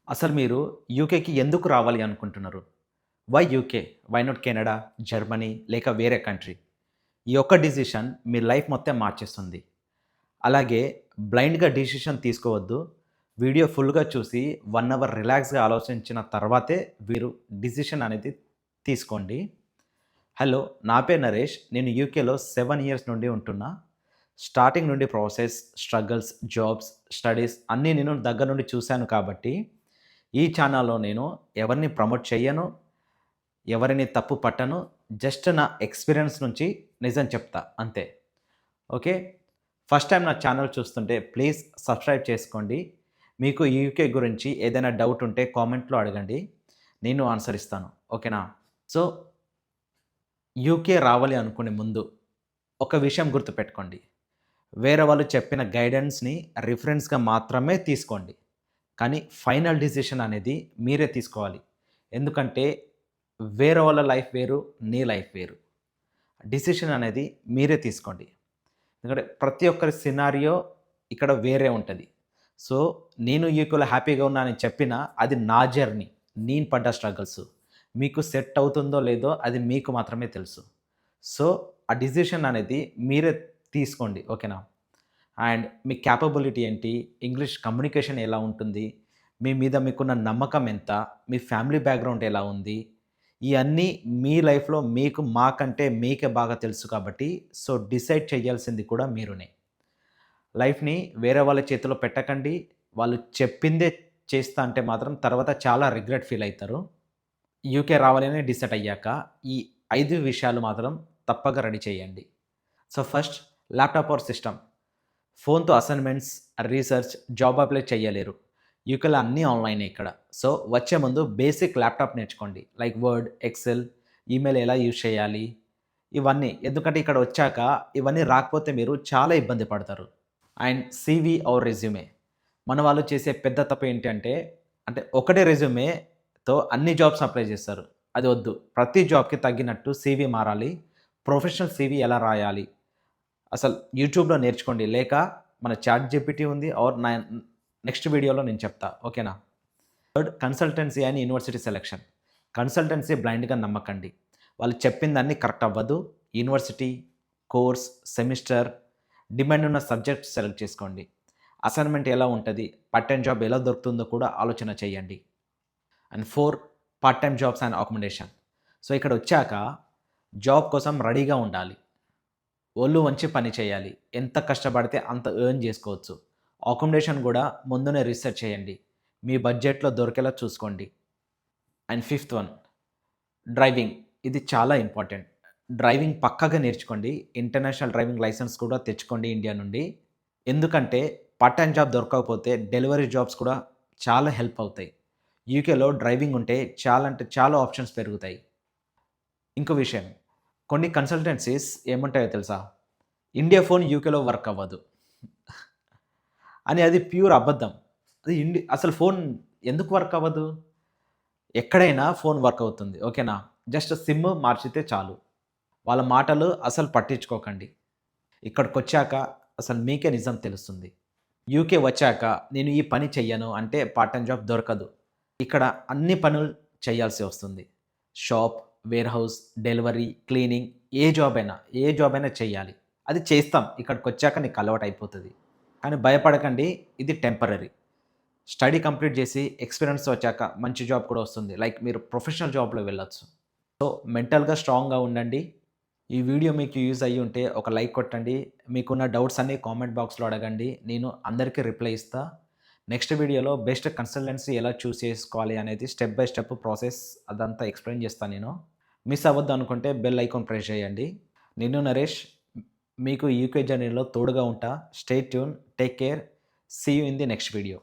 అసలు మీరు యూకేకి ఎందుకు రావాలి అనుకుంటున్నారు? Why UK? Why not Canada, Germany లేక వేరే కంట్రీ? ఈ ఒక్క డిసిషన్ మీ లైఫ్ మొత్తం మార్చేస్తుంది. అలాగే బ్లైండ్‌గా డిసిషన్ తీసుకోవద్దు. వీడియో ఫుల్‌గా చూసి 1 అవర్ రిలాక్స్‌గా ఆలోచించిన తర్వాతే మీరు డిసిషన్ అనేది తీసుకోండి. హలో! నా పేరు నరేష్. నేను యూకేలో 7 ఇయర్స్ నుండి ఉంటున్నా. స్టార్టింగ్ నుండి ప్రాసెస్, స్ట్రగల్స్, జాబ్స్, స్టడీస్ అన్నీ నేను దగ్గర నుండి చూశాను కాబట్టి, ఈ ఛానల్‌లో నేను ఎవరిని ప్రమోట్ చెయ్యను, ఎవరిని తప్పు పట్టను. జస్ట్ నా ఎక్స్‌పీరియన్స్ నుంచి నిజం చెప్తా అంతే. ఓకే. ఫస్ట్ టైమ్ నా ఛానల్ చూస్తుంటే ప్లీజ్ సబ్స్క్రైబ్ చేసుకోండి. మీకు యూకే గురించి ఏదైనా డౌట్ ఉంటే కామెంట్‌లో అడగండి. నేను ఆన్సర్ ఇస్తాను. ఓకేనా? సో, యూకే రావాలి అనుకునే ముందు ఒక విషయం గుర్తుపెట్టుకోండి. వేరే వాళ్ళు చెప్పిన గైడెన్స్‌ని రిఫరెన్స్‌గా మాత్రమే తీసుకోండి. కానీ ఫైనల్ డిసిషన్ అనేది మీరే తీసుకోవాలి. ఎందుకంటే వేరే వాళ్ళ లైఫ్ వేరు, నీ లైఫ్ వేరు. డిసిషన్ అనేది మీరే తీసుకోండి. ఎందుకంటే ప్రతి ఒక్కరి సినారియో ఇక్కడ వేరే ఉంటది. సో, నేను యూకేలో హ్యాపీగా ఉన్నానని చెప్పినా అది నా జర్నీ. నేను పడ్డ స్ట్రగల్స్. మీకు సెట్ అవుతుందో లేదో అది మీకు మాత్రమే తెలుసు. సో, ఆ డిసిషన్ అనేది మీరే తీసుకోండి. ఓకేనా? అండ్ మీ క్యాపబిలిటీ ఏంటి? ఇంగ్లీష్ కమ్యూనికేషన్ ఎలా ఉంటుంది? మీ మీద మీకున్న నమ్మకం ఎంత? మీ ఫ్యామిలీ బ్యాక్‌గ్రౌండ్ ఎలా ఉంది? ఇయన్నీ మీ లైఫ్‌లో మీకు మాకంటే మీకే బాగా తెలుసు కాబట్టి, సో, డిసైడ్ చేయాల్సింది కూడా మీరునే. లైఫ్‌ని వేరే వాళ్ళ చేతిలో పెట్టకండి. వాళ్ళు చెప్పిందే చేస్తా అంటే మాత్రం తర్వాత చాలా రిగ్రెట్ ఫీల్ అయితారు. యూకే రావాలని డిసైడ్ అయ్యాక ఈ 5 విషయాలు మాత్రం తప్పక రెడీ చేయండి. So, first laptop or system. ఫోన్‌తో అసైన్‌మెంట్స్, రీసెర్చ్, జాబ్ అప్లై చేయలేరు. యూకేలో అన్నీ ఆన్‌లైనే ఇక్కడ. సో, వచ్చే ముందు బేసిక్ ల్యాప్‌టాప్ నేర్చుకోండి. లైక్ వర్డ్, ఎక్సెల్, ఈమెయిల్ ఎలా యూజ్ చేయాలి, ఇవన్నీ. ఎందుకంటే ఇక్కడ వచ్చాక ఇవన్నీ రాకపోతే మీరు చాలా ఇబ్బంది పడతారు. And CV or resume. మన వాళ్ళు చేసే పెద్ద తప్పు ఏంటి అంటే ఒకటే రెజ్యూమేతో అన్ని జాబ్స్ అప్లై చేస్తారు. అది వద్దు. ప్రతి జాబ్‌కి తగ్గినట్టు సీవీ మారాలి. ప్రొఫెషనల్ సీవీ ఎలా రాయాలి? అసలు యూట్యూబ్‌లో నేర్చుకోండి. లేక మన చాట్ జీపీటీ ఉంది ఆర్ నెక్స్ట్ వీడియోలో నేను చెప్తా. ఓకేనా? Third consultancy and university selection. Consultancy బ్లైండ్‌గా నమ్మకండి. వాళ్ళు చెప్పిందన్నీ కరెక్ట్ అవ్వదు. యూనివర్సిటీ, కోర్స్, సెమిస్టర్, డిమాండ్ ఉన్న సబ్జెక్ట్ సెలెక్ట్ చేసుకోండి. అసైన్‌మెంట్ ఎలా ఉంటది? పార్ట్ టైమ్ జాబ్ ఎలా దొరుకుతుందో కూడా ఆలోచన చేయండి. And 4 part time jobs and accommodation. So, ఇక్కడొచ్చాక జాబ్ కోసం రెడీగా ఉండాలి. ఒళ్ళు వంచి పని చేయాలి. ఎంత కష్టపడితే అంత ఎర్న్ జేసుకోవచ్చు. అకామిడేషన్ గూడా ముందునే రీసెర్చ్ చేయండి. మీ బడ్జెట్‌లో దొరికేలా చూసుకోండి. And fifth one driving. ఇది చాలా ఇంపార్టెంట్. డ్రైవింగ్ పక్కాగా నేర్చుకోండి. ఇంటర్నేషనల్ డ్రైవింగ్ లైసెన్స్ కూడా తెచ్చుకోండి ఇండియా నుండి. ఎందుకంటే పార్ట్ టైమ్ జాబ్ దొరకకపోతే డెలివరీ జాబ్స్ కూడా చాలా హెల్ప్ అవుతాయి. యూకేలో డ్రైవింగ్ ఉంటే చాలా అంటే చాలా ఆప్షన్స్ పెరుగుతాయి. ఇంకో విషయం కొన్ని కన్సల్టెన్సీస్ ఏముంటాయో తెలుసా? ఇండియా ఫోన్ యూకేలో వర్క్ అవ్వదు. అని అది ప్యూర్ అబద్ధం. అది అసలు ఫోన్ ఎందుకు వర్క్ అవ్వదు? ఎక్కడైనా ఫోన్ వర్క్ అవుతుంది. ఓకేనా? జస్ట్ సిమ్ మార్చితే చాలు. వాళ్ళ మాటలు అసలు పట్టించుకోకండి. ఇక్కడికొచ్చాక అసలు మీకే నిజం తెలుస్తుంది. యూకే వచ్చాక నేను ఈ పని చెయ్యను అంటే పార్ట్ టైమ్ జాబ్ దొరకదు. ఇక్కడ అన్ని పనులు చేయాల్సి వస్తుంది. షాప్, వేర్‌హౌస్, డెలివరీ, క్లీనింగ్ ఏ జాబ్ అయినా చెయ్యాలి. అది చేస్తాం. ఇక్కడికొచ్చాక నీకు అలవాటయిపోతది. కానీ భయపడకండి. ఇది టెంపరరీ. స్టడీ కంప్లీట్ చేసి ఎక్స్‌పీరియన్స్ వచ్చాక మంచి జాబ్ కూడా వస్తుంది. లైక్ మీరు ప్రొఫెషనల్ జాబ్‌లో వెళ్ళొచ్చు. సో, మెంటల్‌గా స్ట్రాంగ్‌గా ఉండండి. ఈ వీడియో మీకు యూజ్ అయ్యి ఉంటే ఒక లైక్ కొట్టండి. మీకున్న డౌట్స్ అన్నీ కామెంట్ బాక్స్‌లో అడగండి. నేను అందరికీ రిప్లై ఇస్తా. నెక్స్ట్ వీడియోలో బెస్ట్ కన్సల్టెన్సీ ఎలా చూస్ చేసుకోవాలి అనేది స్టెప్ బై స్టెప్ ప్రాసెస్ అదంతా ఎక్స్‌ప్లెయిన్ చేస్తాను నేను. మిస్ అవ్వద్దు అనుకుంటే బెల్ ఐకాన్ ప్రెస్ చేయండి. నేను నరేష్ మీకు యూకే జర్నీలో తోడుగా ఉంటా. Stay tune. Take care. See you in the next video.